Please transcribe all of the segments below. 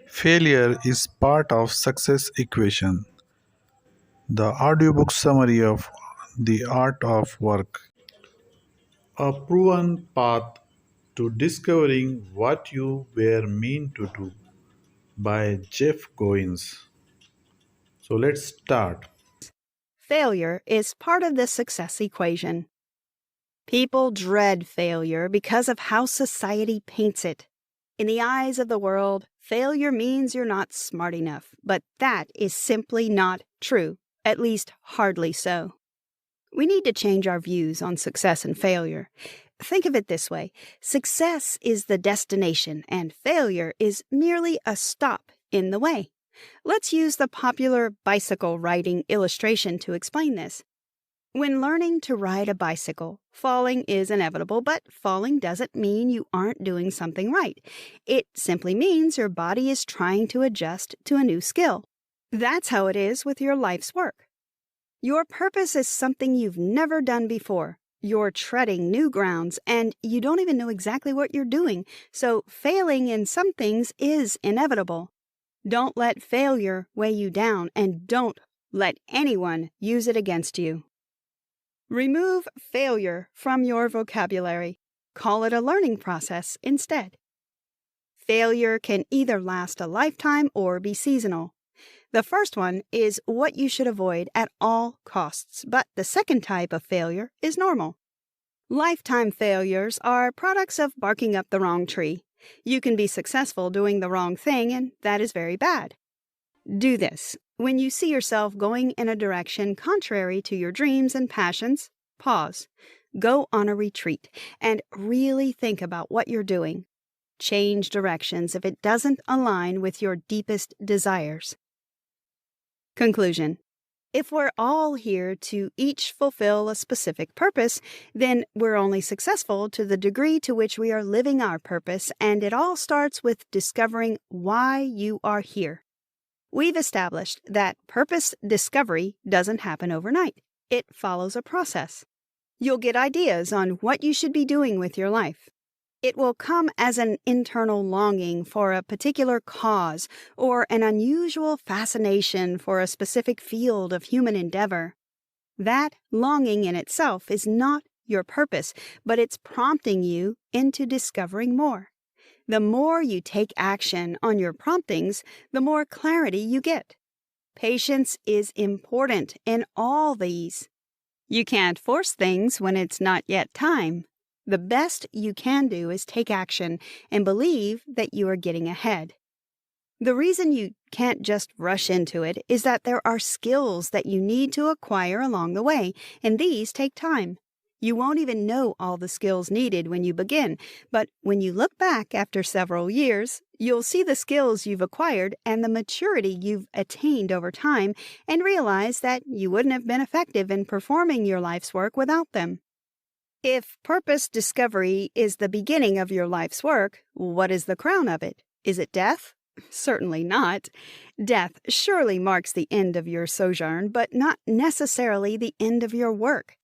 Failure is part of success equation. The audiobook summary of The Art of Work. A proven path to discovering what you were meant to do by Jeff Goins. So let's start. Failure is part of the success equation. People dread failure because of how society paints it. In the eyes of the world, failure means you're not smart enough, but that is simply not true, at least hardly so. We need to change our views on success and failure. Think of it this way: success is the destination, and failure is merely a stop in the way. Let's use the popular bicycle riding illustration to explain this. When learning to ride a bicycle, falling is inevitable, but falling doesn't mean you aren't doing something right. It simply means your body is trying to adjust to a new skill. That's how it is with your life's work. Your purpose is something you've never done before. You're treading new grounds, and you don't even know exactly what you're doing, so failing in some things is inevitable. Don't let failure weigh you down, and don't let anyone use it against you. Remove failure from your vocabulary. Call it a learning process instead. Failure can either last a lifetime or be seasonal. The first one is what you should avoid at all costs, but the second type of failure is normal. Lifetime failures are products of barking up the wrong tree. You can be successful doing the wrong thing, and that is very bad. Do this. When you see yourself going in a direction contrary to your dreams and passions, pause. Go on a retreat and really think about what you're doing. Change directions if it doesn't align with your deepest desires. Conclusion. If we're all here to each fulfill a specific purpose, then we're only successful to the degree to which we are living our purpose, and it all starts with discovering why you are here. We've established that purpose discovery doesn't happen overnight. It follows a process. You'll get ideas on what you should be doing with your life. It will come as an internal longing for a particular cause or an unusual fascination for a specific field of human endeavor. That longing in itself is not your purpose, but it's prompting you into discovering more. The more you take action on your promptings, the more clarity you get. Patience is important in all these. You can't force things when it's not yet time. The best you can do is take action and believe that you are getting ahead. The reason you can't just rush into it is that there are skills that you need to acquire along the way, and these take time. You won't even know all the skills needed when you begin, but when you look back after several years, you'll see the skills you've acquired and the maturity you've attained over time and realize that you wouldn't have been effective in performing your life's work without them. If purpose discovery is the beginning of your life's work, what is the crown of it? Is it death? Certainly not. Death surely marks the end of your sojourn, but not necessarily the end of your work.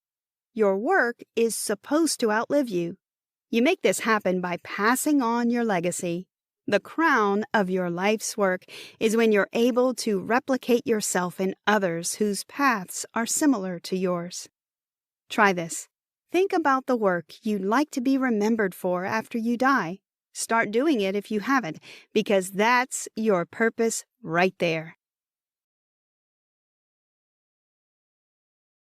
Your work is supposed to outlive you. You make this happen by passing on your legacy. The crown of your life's work is when you're able to replicate yourself in others whose paths are similar to yours. Try this. Think about the work you'd like to be remembered for after you die. Start doing it if you haven't, because that's your purpose right there.